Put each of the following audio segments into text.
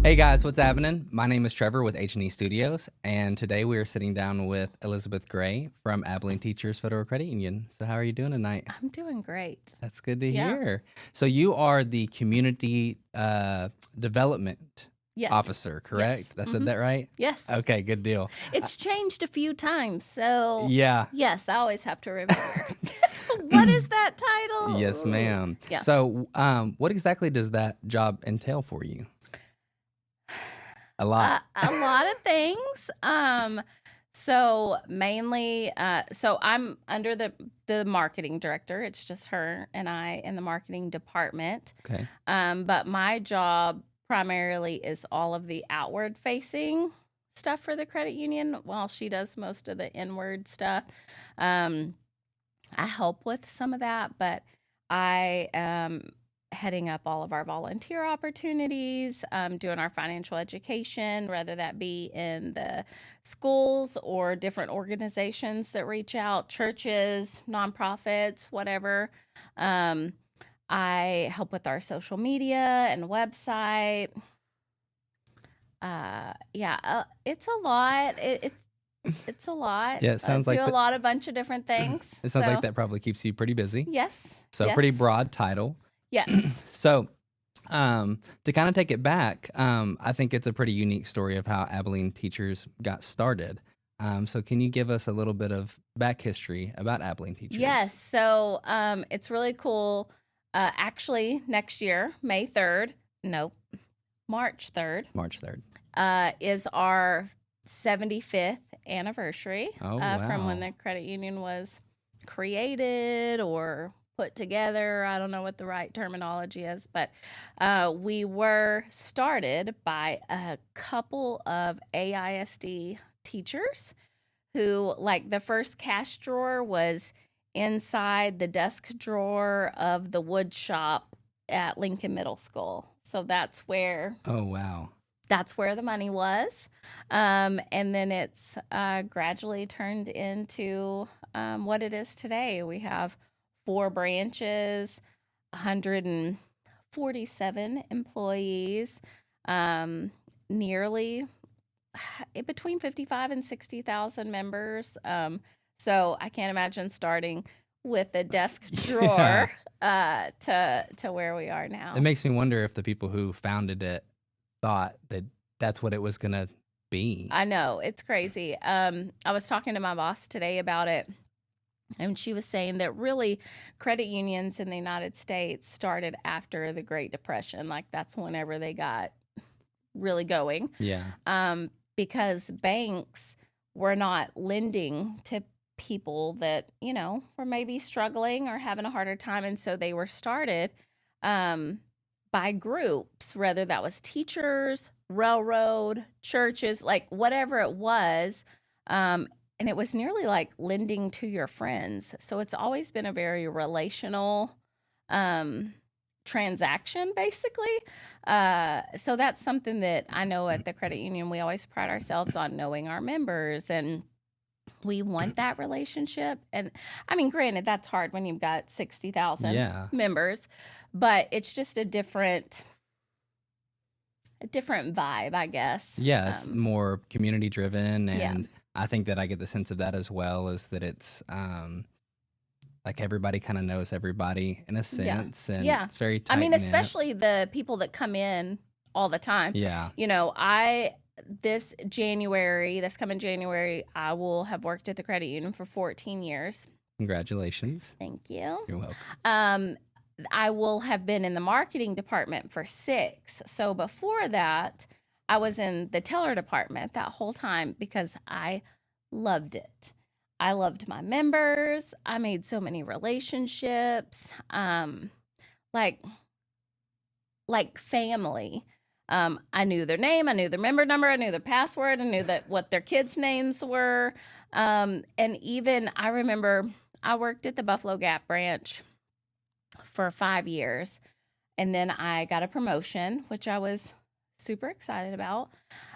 Hey guys, what's happening? My name is Trevor with H&E Studios, and today we are sitting down with Elizabeth Gray from Abilene Teachers Federal Credit Union. So how are you doing tonight? I'm doing great. That's good to Yeah. hear. So you are the community development Yes. officer, Yes. correct? I said that right? Yes. Okay, good deal. It's changed a few times, so Yeah. yes, I always have to remember. What is that title? Yes, ma'am. Yeah. So what exactly does that job entail for you? A lot. A lot of things. So mainly, so I'm under the marketing director. It's just her and I in the marketing department. Okay. But my job primarily is all of the outward facing stuff for the credit union, while she does most of the inward stuff. I help with some of that, but I am heading up all of our volunteer opportunities, doing our financial education, whether that be in the schools or different organizations that reach out, churches, nonprofits, whatever. I help with our social media and website. It's a lot. It's a lot. Yeah, it sounds like do a lot of bunch of different things. It sounds like that probably keeps you pretty busy. Yes. So yes. pretty broad title. Yes. So to kind of take it back, I think it's a pretty unique story of how Abilene Teachers got started. So can you give us a little bit of back history about Abilene Teachers? Yes. So it's really cool. Actually, next year, March 3rd, March 3rd. Is our 75th anniversary wow. from when the credit union was created or put together. I don't know what the right terminology is, but we were started by a couple of AISD teachers who, like, the first cash drawer was inside the desk drawer of the wood shop at Lincoln Middle School. So that's where Oh, wow. that's where the money was. And then it's gradually turned into what it is today. We have 4 branches, 147 employees, nearly between 55 and 60,000 members. So I can't imagine starting with a desk drawer to where we are now. It makes me wonder if the people who founded it thought that that's what it was going to be. I know, it's crazy. I was talking to my boss today about it, and she was saying that really credit unions in the United States started after the Great Depression. Like, that's whenever they got really going. Yeah. Because banks were not lending to people that, were maybe struggling or having a harder time. And so they were started by groups, whether that was teachers, railroad, churches, like whatever it was. And it was nearly like lending to your friends. So it's always been a very relational transaction, basically. So that's something that I know at the credit union, we always pride ourselves on knowing our members, and we want that relationship. And I mean, granted, that's hard when you've got 60,000 members, but it's just a different vibe, I guess. Yeah, it's more community driven, and I think that I get the sense of that as well, is that it's like everybody kind of knows everybody in a sense, and it's very tight. I mean, especially the people that come in all the time. Yeah. This coming January, I will have worked at the credit union for 14 years. Congratulations. Thank you. You're welcome. I will have been in the marketing department for 6. So before that, I was in the teller department that whole time because I loved it. I loved my members. I made so many relationships, like family. I knew their name, I knew their member number, I knew their password, I knew what their kids' names were. And even I remember I worked at the Buffalo Gap branch for 5 years, and then I got a promotion, which I was super excited about.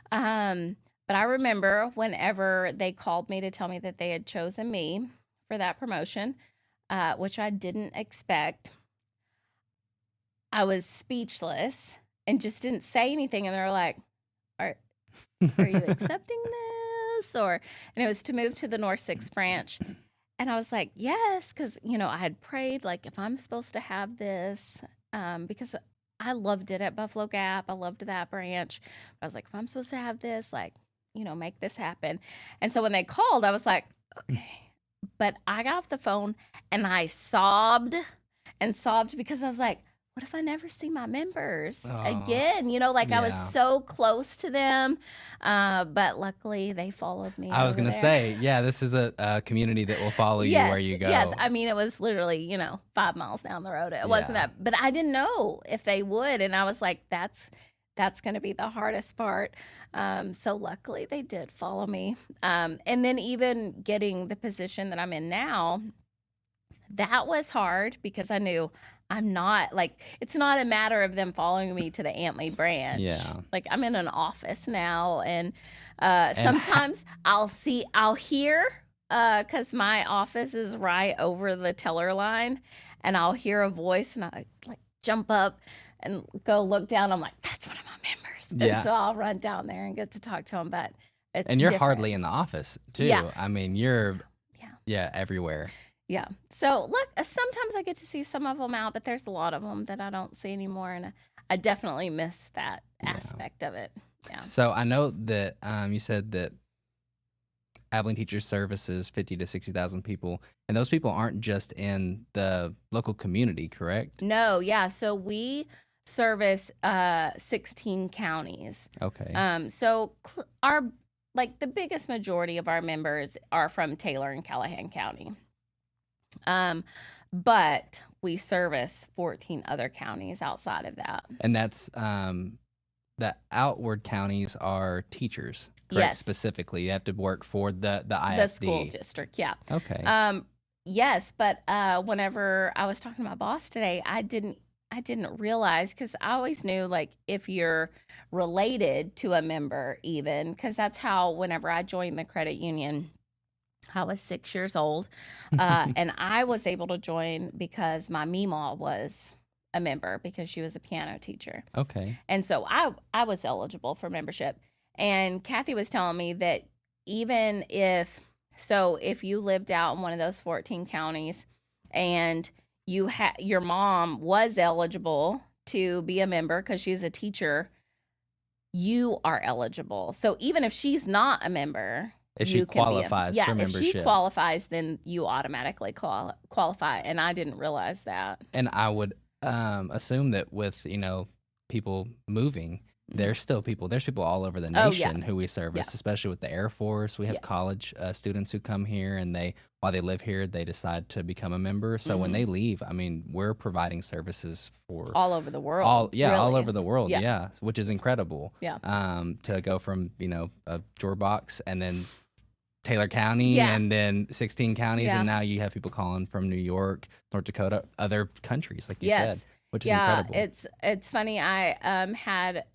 But I remember whenever they called me to tell me that they had chosen me for that promotion, which I didn't expect, I was speechless. and just didn't say anything. And they're like, are, are you accepting this? And it was to move to the North 6th branch. And I was like, yes, because, I had prayed, like, if I'm supposed to have this, because I loved it at Buffalo Gap. I loved that branch. I was like, if I'm supposed to have this, like, make this happen. And so when they called, I was like, okay. But I got off the phone and I sobbed and sobbed because I was like, what if I never see my members again? I was so close to them. But luckily they followed me. I was going to say, this is a community that will follow you where you go. Yes. I mean, it was literally, 5 miles down the road. It wasn't that, but I didn't know if they would. And I was like, that's going to be the hardest part. So luckily they did follow me. And then even getting the position that I'm in now, that was hard because I knew I'm not, like, it's not a matter of them following me to the Antley branch. Yeah. Like, I'm in an office now, and sometimes I'll hear, because my office is right over the teller line, and I'll hear a voice, and I, like, jump up and go look down. I'm like, that's one of my members. Yeah. And so I'll run down there and get to talk to them, but it's And you're different. hardly in the office, too. Yeah. I mean, you're everywhere. Yeah. So, look, sometimes I get to see some of them out, but there's a lot of them that I don't see anymore, and I definitely miss that aspect of it. Yeah. So, I know that you said that Abilene Teachers services 50 to 60,000 people, and those people aren't just in the local community, correct? No, yeah. So, we service 16 counties. Okay. So, the biggest majority of our members are from Taylor and Callahan County. But we service 14 other counties outside of that. And that's the outward counties are teachers, correct? Yes. Specifically, you have to work for the ISD. The school district, yeah. Okay. Yes, but whenever I was talking to my boss today, I didn't realize, because I always knew, like, if you're related to a member, even, because that's how, whenever I joined the credit union, I was 6 years old, and I was able to join because my Meemaw was a member because she was a piano teacher. Okay. And so I was eligible for membership. And Kathy was telling me that even if you lived out in one of those 14 counties and your mom was eligible to be a member because she's a teacher, you are eligible. So even if she's not a member, if she qualifies for membership. If she qualifies, then you automatically qualify. And I didn't realize that. And I would assume that with, people moving, there's people all over the nation who we service, especially with the Air Force. We have college students who come here, and while they live here, they decide to become a member. So when they leave, I mean, we're providing services for all over the world. All over the world, which is incredible. Yeah. To go from, a drawer box and then Taylor County and then 16 counties, and now you have people calling from New York, North Dakota, other countries, like you said, which is incredible. It's funny. I had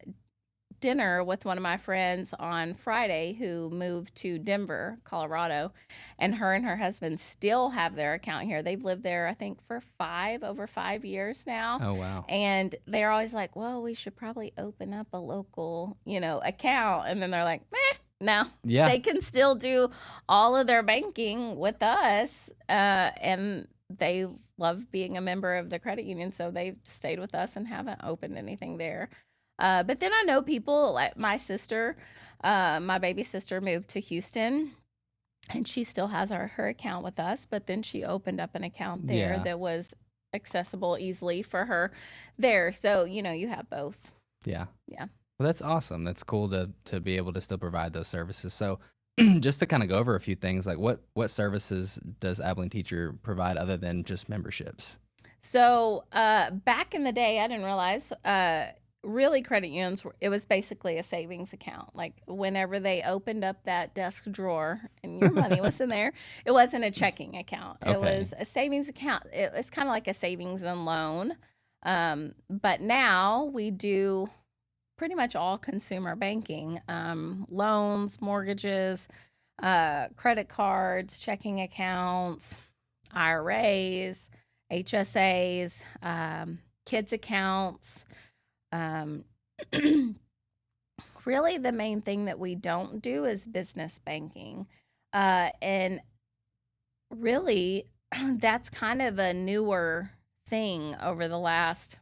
dinner with one of my friends on Friday who moved to Denver, Colorado, and her husband still have their account here. They've lived there, I think, for over 5 years now. Oh, wow. And they're always like, well, we should probably open up a local, account. And then they're like, no, they can still do all of their banking with us, and they love being a member of the credit union, so they've stayed with us and haven't opened anything there. But then I know people, like my sister, my baby sister moved to Houston, and she still has her account with us, but then she opened up an account there that was accessible easily for her there. So, you have both. Yeah. Yeah. Well, that's awesome. That's cool to be able to still provide those services. So just to kind of go over a few things, like what services does Abilene Teacher provide other than just memberships? So back in the day, I didn't realize, really credit unions, it was basically a savings account. Like whenever they opened up that desk drawer and your money was in there, it wasn't a checking account. Okay. It was a savings account. It was kind of like a savings and loan. But now we do pretty much all consumer banking, loans, mortgages, credit cards, checking accounts, IRAs, HSAs, kids accounts, Really, the main thing that we don't do is business banking. And really, that's kind of a newer thing over the last,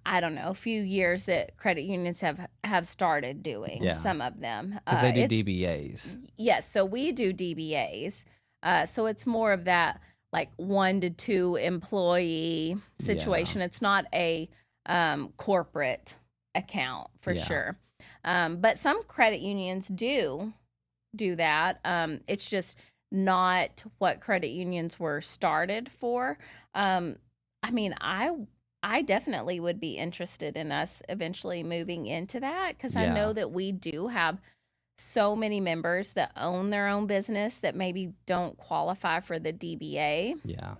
I don't know, a few years that credit unions have started doing. Yeah. Some of them, Because they do it's DBAs. yes. So we do DBAs. So it's more of that like 1 to 2 employee situation. It's not a corporate account for Yeah. sure. But some credit unions do that. It's just not what credit unions were started for. I mean, I definitely would be interested in us eventually moving into that because I Yeah. know that we do have so many members that own their own business that maybe don't qualify for the DBA. Yeah.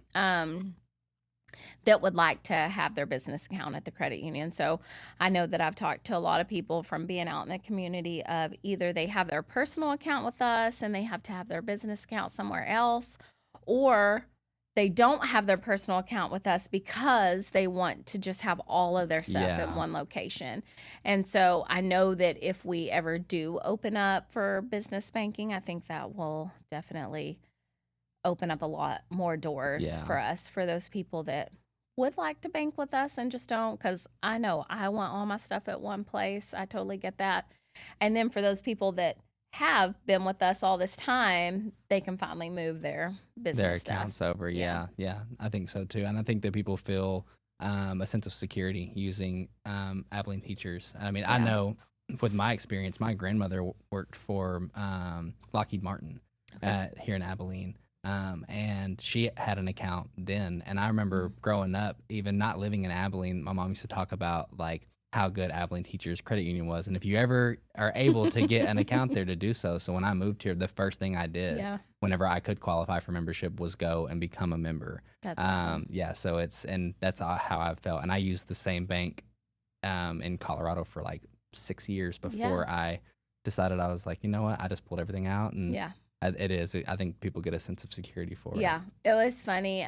That would like to have their business account at the credit union. So I know that I've talked to a lot of people from being out in the community of either they have their personal account with us and they have to have their business account somewhere else, or they don't have their personal account with us because they want to just have all of their stuff in one location. And so I know that if we ever do open up for business banking, I think that will definitely open up a lot more doors for us, for those people that would like to bank with us and just don't, because I know I want all my stuff at one place. I totally get that. And then for those people that have been with us all this time, they can finally move their business accounts over. Yeah. I think so too. And I think that people feel a sense of security using Abilene teachers. I mean, I know with my experience, my grandmother worked for Lockheed Martin here in Abilene. And she had an account then. And I remember growing up, even not living in Abilene, my mom used to talk about like how good Abilene Teachers Credit Union was. And if you ever are able to get an account there, to do so. So when I moved here, the first thing I did whenever I could qualify for membership was go and become a member. That's awesome. So that's how I felt. And I used the same bank in Colorado for like 6 years before I decided, I was like, you know what, I just pulled everything out. And it is. I think people get a sense of security for it. Yeah, it was funny.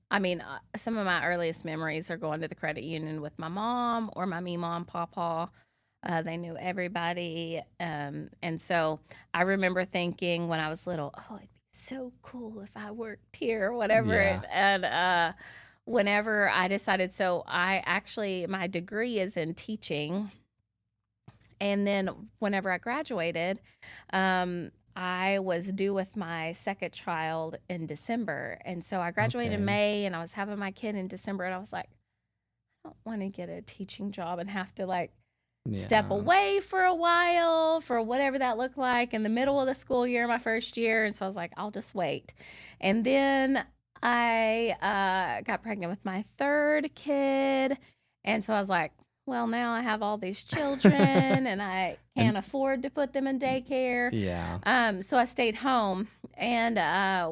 I mean, some of my earliest memories are going to the credit union with my mom or my mom, papa. They knew everybody. And so I remember thinking when I was little, oh, it'd be so cool if I worked here or whatever. Yeah. And whenever I decided, so my degree is in teaching. And then whenever I graduated, I was due with my second child in December. And so I graduated in May and I was having my kid in December. And I was like, I don't want to get a teaching job and have to like step away for a while for whatever that looked like in the middle of the school year, my first year. And so I was like, I'll just wait. And then I got pregnant with my third kid. And so I was like, well, now I have all these children and I can't afford to put them in daycare. Yeah. So I stayed home. And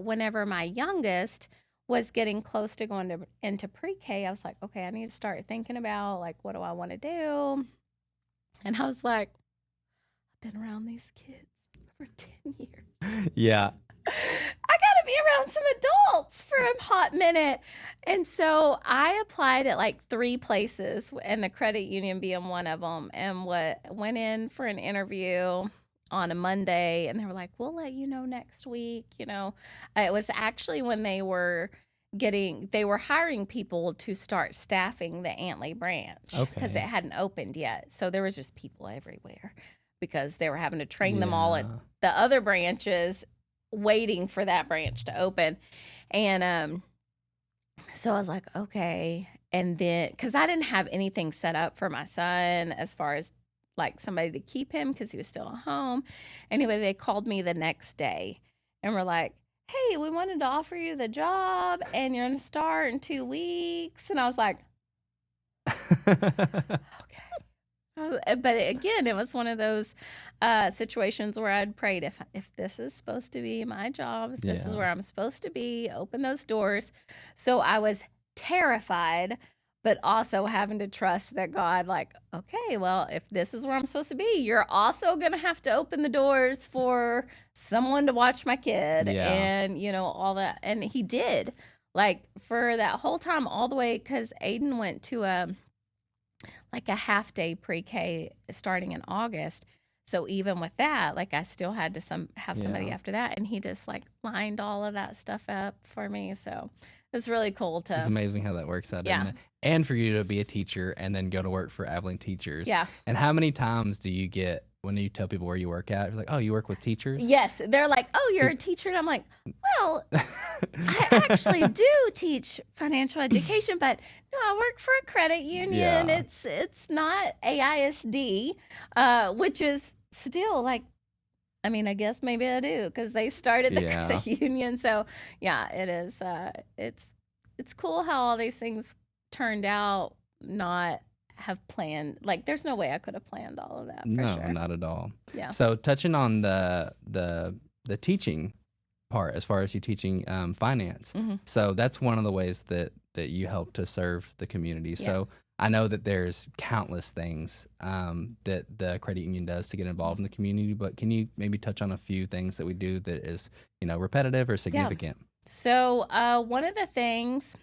whenever my youngest was getting close to going into pre-K, I was like, okay, I need to start thinking about like, what do I want to do? And I was like, I've been around these kids for 10 years. Yeah. I got to be around some adults for a hot minute. And so I applied at like 3 places, and the credit union being one of them, and went in for an interview on a Monday, and they were like, we'll let you know next week. You know, it was actually when they were hiring people to start staffing the Antley branch because it hadn't opened yet. So there was just people everywhere because they were having to train them all at the other branches, waiting for that branch to open. And so I was like, okay. And then because I didn't have anything set up for my son as far as like somebody to keep him because he was still at home. Anyway, they called me the next day and were like, hey, we wanted to offer you the job and you're going to start in 2 weeks. And I was like, okay. But again, it was one of those situations where I'd prayed, if this is supposed to be my job, if this is where I'm supposed to be, open those doors. So I was terrified, but also having to trust that God, like, okay, well, if this is where I'm supposed to be, you're also going to have to open the doors for someone to watch my kid and, you know, all that. And he did, like, for that whole time, all the way, because Aiden went to like a half day pre-K starting in August. So even with that, like I still had to have somebody Yeah. after that, and he just like lined all of that stuff up for me. So it's really cool It's to, amazing how that works out, isn't yeah, it? And for you to be a teacher and then go to work for Abilene Teachers. yeah. And how many times do you get when you tell people where you work at? You're like, oh, you work with teachers? Yes, they're like, "Oh, you're a teacher," and I'm like, "Well, I actually do teach financial education, but no, I work for a credit union. Yeah. It's not AISD, which is still like, I mean, I guess maybe I do because they started the Yeah. credit union. So yeah, it is. It's cool how all these things turned out. Not have planned. Like, there's no way I could have planned all of that for No, sure. not at all. Yeah. So touching on the teaching part, as far as you teaching finance. Mm-hmm. So that's one of the ways that you help to serve the community. Yeah. So I know that there's countless things that the credit union does to get involved in the community, but can you maybe touch on a few things that we do that is, repetitive or significant? So one of the things,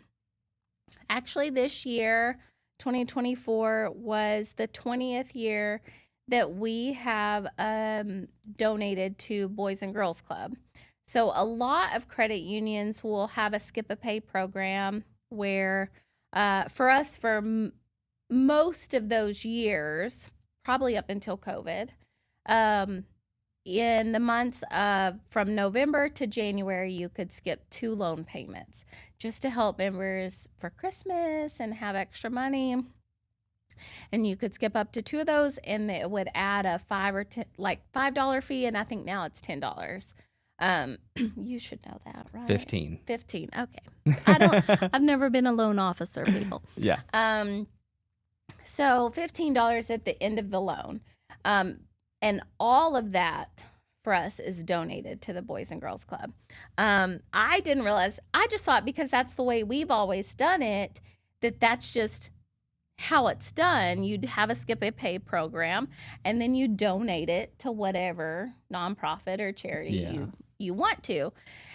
actually this year, 2024, was the 20th year that we have donated to Boys and Girls Club. So a lot of credit unions will have a skip a pay program where for us, for most of those years, probably up until COVID, in the months of from November to January, you could skip 2 loan payments just to help members for Christmas and have extra money. And you could skip up to 2 of those, and it would add a $5 fee, and I think now it's $10. You should know that, right? 15. 15. Okay. I've never been a loan officer, people. Yeah. So $15 at the end of the loan. And all of that for us is donated to the Boys and Girls Club. I didn't realize, I just thought because that's the way we've always done it, that's just how it's done. You'd have a skip a pay program, and then you donate it to whatever nonprofit or charity you want to.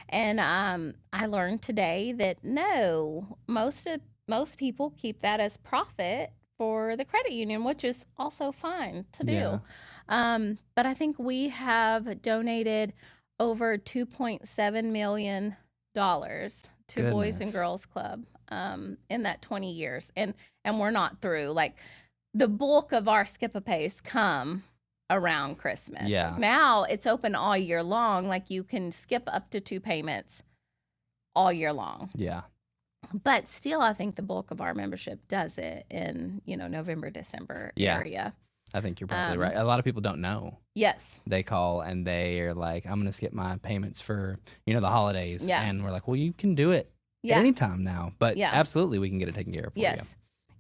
And I learned today that no, most people keep that as profit for the credit union, which is also fine to do. Yeah. But I think we have donated over $2.7 million to Boys and Girls Club in that 20 years. And we're not through. Like, the bulk of our skip-a-pays come around Christmas. Yeah. Now it's open all year long. Like, you can skip up to 2 payments all year long. Yeah. But still, I think the bulk of our membership does it in, November, December area. I think you're probably right. A lot of people don't know. Yes. They call and they are like, I'm going to skip my payments for, the holidays. Yeah. And we're like, well, you can do it at any time now. But absolutely, we can get it taken care of for you.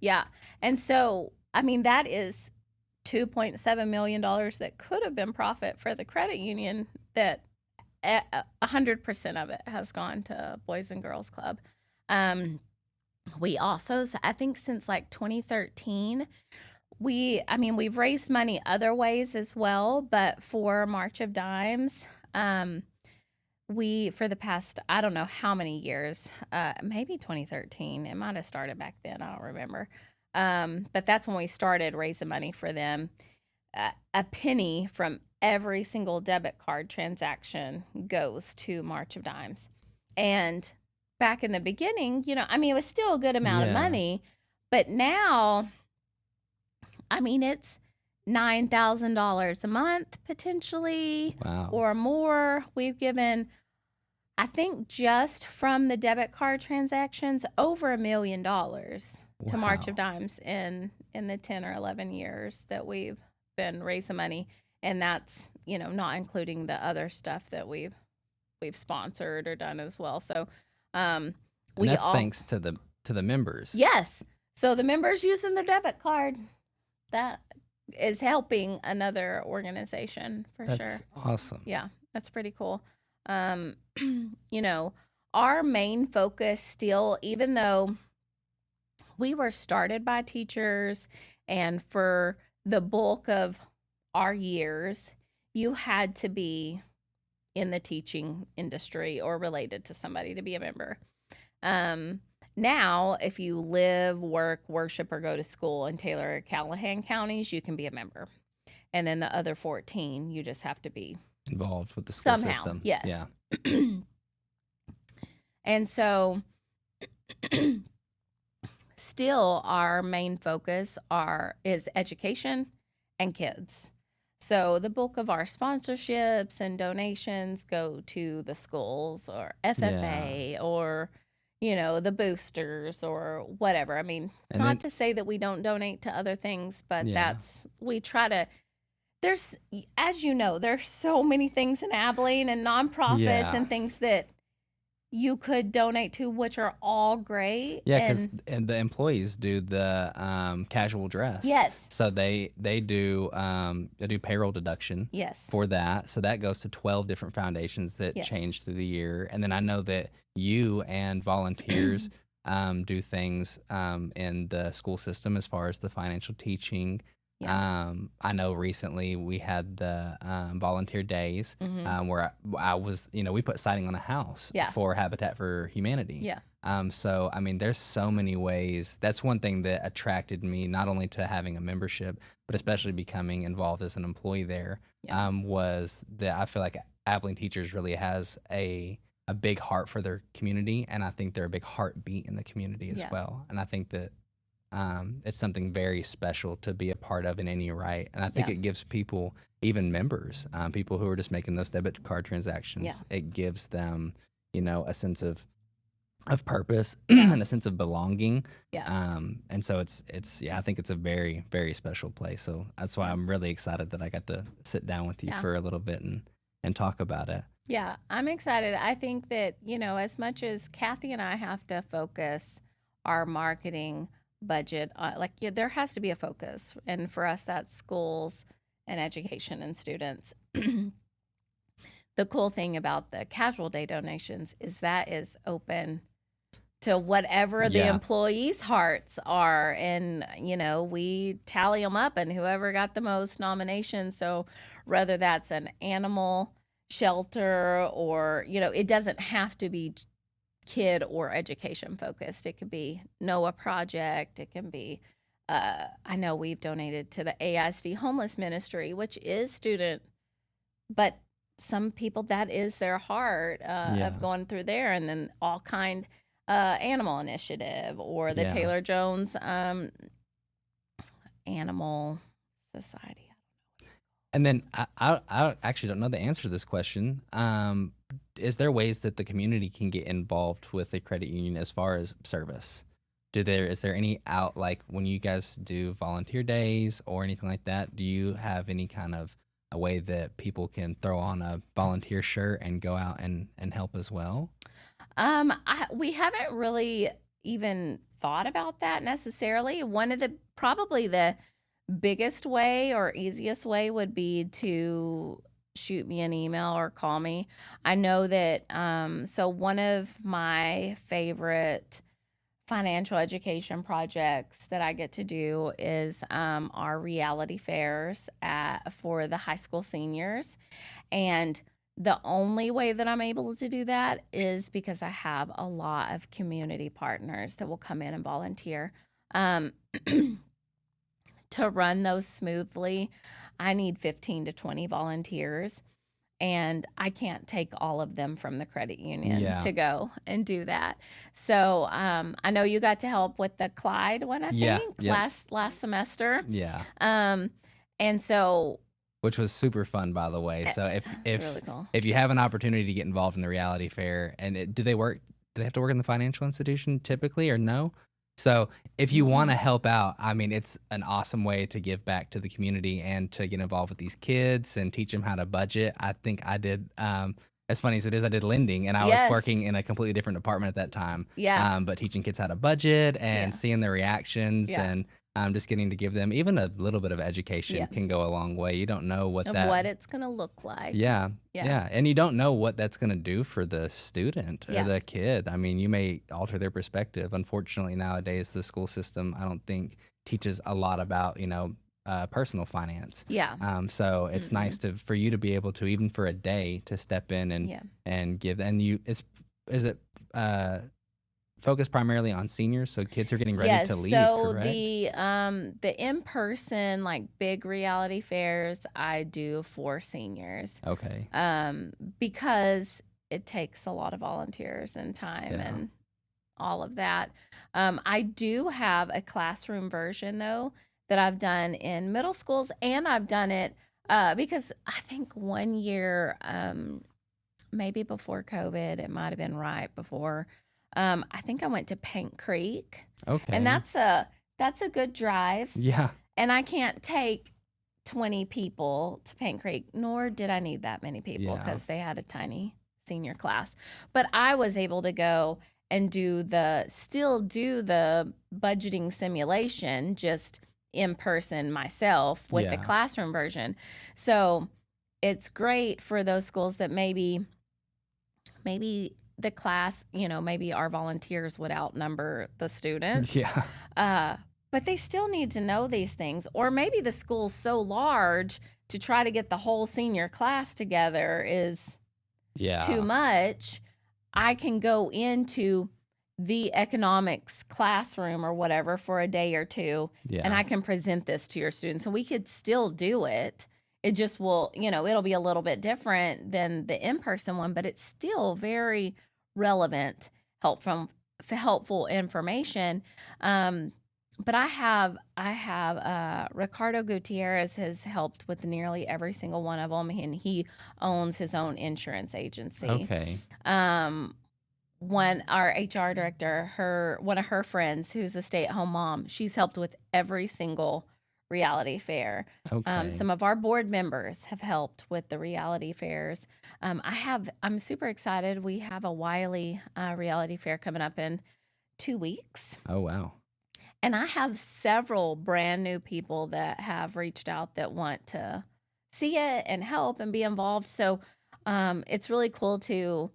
Yeah. And so, I mean, that is $2.7 million that could have been profit for the credit union, that 100% of it has gone to Boys and Girls Club. We also, I think since like 2013, we've raised money other ways as well, but for March of Dimes, for the past, I don't know how many years, maybe 2013, it might have started back then, I don't remember. But that's when we started raising money for them. A penny from every single debit card transaction goes to March of Dimes. And back in the beginning, it was still a good amount of money, but now, it's $9,000 a month potentially. Wow. Or more. We've given, I think, just from the debit card transactions, over $1 million to March of Dimes in the 10 or 11 years that we've been raising money. And that's, not including the other stuff that we've sponsored or done as well. So, that's thanks to the members. Yes. So the members using their debit card, that is helping another organization for sure. That's awesome. Yeah, that's pretty cool. Our main focus still, even though we were started by teachers, and for the bulk of our years, you had to be in the teaching industry or related to somebody to be a member. now, if you live, work, worship, or go to school in Taylor or Callahan counties, you can be a member. And then the other 14, you just have to be Involved with the school somehow. system. Yes. Yeah. And so still our main focus is education and kids. So the bulk of our sponsorships and donations go to the schools or FFA or, the boosters or whatever. I mean, And not then, to say that we don't donate to other things, but Yeah. we try to, as you know, there's so many things in Abilene and nonprofits Yeah. and things that you could donate to, which are all great. Yeah, because the employees do the casual dress. Yes. So they do payroll deduction. Yes. For that. So that goes to 12 different foundations that Yes. change through the year. And then I know that you and volunteers do things in the school system as far as the financial teaching. Yeah. I know recently we had the volunteer days Mhm. where I was, we put siding on a house Yeah. for Habitat for Humanity. Yeah. So, I mean, there's so many ways. That's one thing that attracted me, not only to having a membership, but especially becoming involved as an employee there, Yeah. was that I feel like Abilene Teachers really has a big heart for their community, and I think they're a big heartbeat in the community as Yeah. well. And I think that it's something very special to be a part of in any right. And I think Yeah. it gives people, even members, people who are just making those debit card transactions, Yeah. it gives them, a sense of purpose Yeah. and a sense of belonging. Yeah. And so I think it's a very, very special place. So that's why I'm really excited that I got to sit down with you Yeah. for a little bit and talk about it. Yeah, I'm excited. I think that, as much as Kathy and I have to focus our marketing budget, there has to be a focus. And for us, that's schools and education and students. The cool thing about the casual day donations is that is open to whatever the Yeah. employees' hearts are. And, we tally them up and whoever got the most nominations. So whether that's an animal shelter or, it doesn't have to be kid or education focused. It could be Noah Project. It can be, I know we've donated to the AISD homeless ministry, which is student, but some people, that is their heart Yeah. of going through there. And then all kind animal initiative or the Yeah. Taylor Jones Animal Society. And then I actually don't know the answer to this question. Is there ways that the community can get involved with the credit union as far as service? Is there any like when you guys do volunteer days or anything like that, do you have any kind of a way that people can throw on a volunteer shirt and go out and help as well? We haven't really even thought about that necessarily. One of probably the biggest way or easiest way would be to shoot me an email or call me. I know that, so one of my favorite financial education projects that I get to do is our reality fairs for the high school seniors. And the only way that I'm able to do that is because I have a lot of community partners that will come in and volunteer. To run those smoothly, I need 15 to 20 volunteers, and I can't take all of them from the credit union to go and do that. So I know you got to help with the Clyde one, I think, last semester. Yeah. And so, which was super fun, by the way. So if really cool. if you have an opportunity to get involved in the reality fair, and do they have to work in the financial institution typically, or no? So if you want to help out, I mean, it's an awesome way to give back to the community and to get involved with these kids and teach them how to budget. I think I did, as funny as it is, I did lending, and I was working in a completely different department at that time. Yeah. But teaching kids how to budget and seeing their reactions and just getting to give them even a little bit of education can go a long way. You don't know what it's going to look like. Yeah. And you don't know what that's going to do for the student or the kid. I mean, you may alter their perspective. Unfortunately, nowadays, the school system, I don't think, teaches a lot about, personal finance. Yeah. So it's nice for you to be able to, even for a day, to step in and give. And is it focused primarily on seniors, so kids are getting ready Yes, to leave, so correct? the in-person like big reality fairs I do for seniors. Okay. Because it takes a lot of volunteers and time Yeah. and all of that. I do have a classroom version though that I've done in middle schools, and I've done it because I think one year, maybe before COVID, it might have been right before. I think I went to Paint Creek, and Okay. that's a good drive, Yeah. and I can't take 20 people to Paint Creek, nor did I need that many people Yeah. because they had a tiny senior class. But I was able to go and still do the budgeting simulation just in person myself with the Yeah. classroom version. So it's great for those schools that maybe the class, maybe our volunteers would outnumber the students. Yeah. But they still need to know these things. Or maybe the school's so large to try to get the whole senior class together is Yeah. too much. I can go into the economics classroom or whatever for a day or two, Yeah. and I can present this to your students. And we could still do it. It just will, it'll be a little bit different than the in-person one, but it's still very relevant, helpful information. But I have Ricardo Gutierrez has helped with nearly every single one of them, and he owns his own insurance agency. Okay. Our HR director, one of her friends who's a stay-at-home mom, she's helped with every single reality fair. Okay. Some of our board members have helped with the reality fairs. I'm super excited. We have a Wiley reality fair coming up in 2 weeks. Oh, wow. And I have several brand new people that have reached out that want to see it and help and be involved. So it's really cool to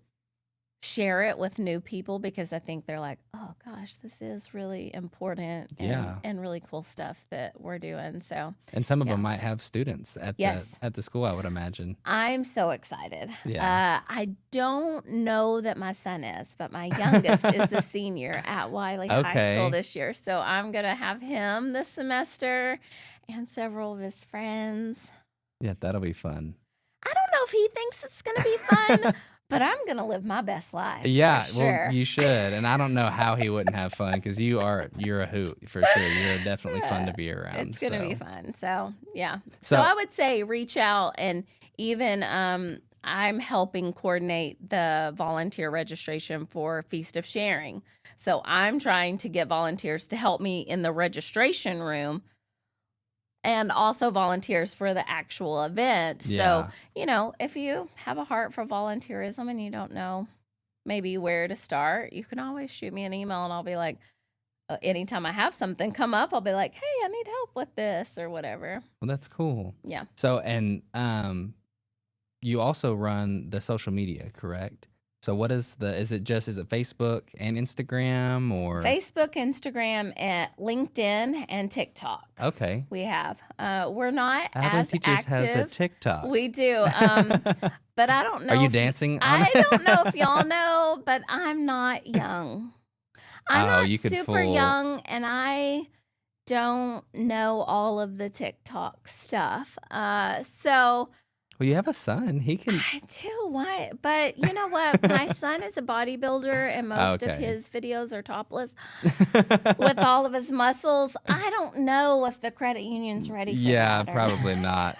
share it with new people because I think they're like, oh gosh, this is really important and really cool stuff that we're doing. So, and some of them might have students at the school, I would imagine. I'm so excited. Yeah. I don't know that my son is, but my youngest is a senior at Wiley High School this year. So I'm going to have him this semester and several of his friends. Yeah, that'll be fun. I don't know if he thinks it's going to be fun. But I'm going to live my best life. Yeah, for sure. Well, you should. And I don't know how he wouldn't have fun because you're a hoot for sure. You're definitely fun to be around. It's going to be fun. So, yeah. So I would say reach out, and even I'm helping coordinate the volunteer registration for Feast of Sharing. So I'm trying to get volunteers to help me in the registration room, and also volunteers for the actual event. Yeah. So, if you have a heart for volunteerism and you don't know maybe where to start, you can always shoot me an email, and I'll be like, anytime I have something come up, I'll be like, hey, I need help with this or whatever. Well, that's cool. Yeah. So, and you also run the social media, correct? So what is it Facebook and Instagram, or? Facebook, Instagram, and LinkedIn, and TikTok. Okay. We have. We're not Abilene as Teachers active. has a TikTok. We do. But I don't know. Are you dancing on I don't know if y'all know, but I'm not young. I'm not super young, and I don't know all of the TikTok stuff. Well, you have a son. He can. I do. Why? But you know what? My son is a bodybuilder, and most of his videos are topless with all of his muscles. I don't know if the credit union's ready for that. Yeah, probably not.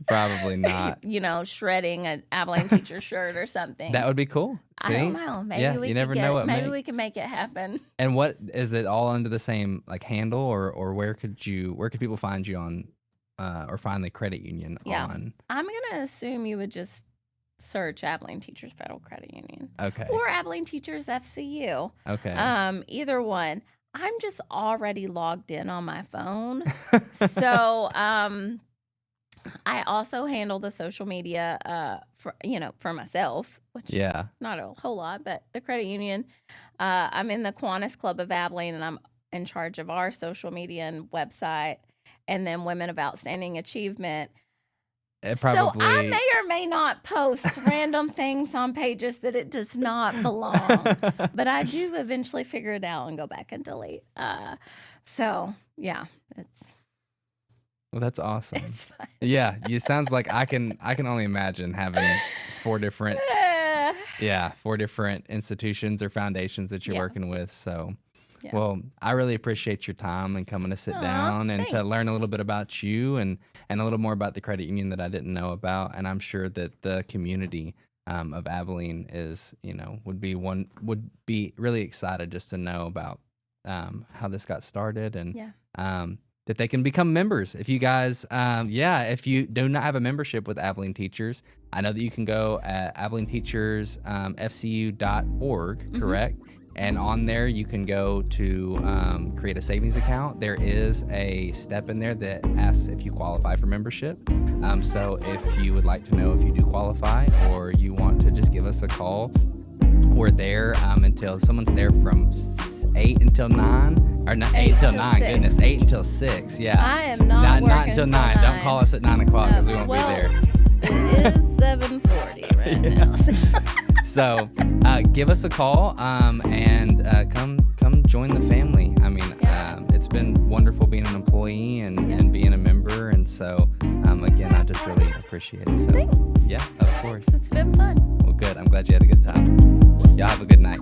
Probably not. Shredding an Abilene teacher shirt or something. That would be cool. See? I don't know. Maybe we you could never know what maybe we can make it happen. And what is it all under the same handle, or where could people find you on? Or find the credit union on? I'm going to assume you would just search Abilene Teachers Federal Credit Union. Okay. Or Abilene Teachers FCU. Okay. Either one. I'm just already logged in on my phone. So I also handle the social media for myself, which not a whole lot, but the credit union. I'm in the Kiwanis Club of Abilene, and I'm in charge of our social media and website. And then Women of Outstanding Achievement. it So I probably. may or may not post random things on pages that it does not belong, but I do eventually figure it out and go back and delete. So yeah, Well, that's awesome. it's fun. Yeah, it sounds like I can only imagine having four different institutions or foundations that you're Yeah. working with. So, Yeah. well, I really appreciate your time and coming to sit Aw, down and to learn a thanks. little bit about you and a little more about the credit union that I didn't know about. And I'm sure that the community of Abilene is, would be really excited just to know about how this got started and Yeah. that they can become members. If you guys, if you do not have a membership with Abilene Teachers, I know that you can go at AbileneTeachersFCU.org, Mm-hmm. correct? And on there, you can go to create a savings account. There is a step in there that asks if you qualify for membership. So if you would like to know if you do qualify or you want to just give us a call, we're there until someone's there from 8 until 9. Or not 8 until 9, 6. goodness, 8 until 6, yeah. I am not working Not until 9. Don't call us at 9 o'clock because we won't well, be there. It is 7:40 right now. So give us a call and come join the family. I mean, it's been wonderful being an employee and being a member. And so, again, I just really appreciate it. So, Thanks. yeah, of course. It's been fun. Well, good. I'm glad you had a good time. Y'all have a good night.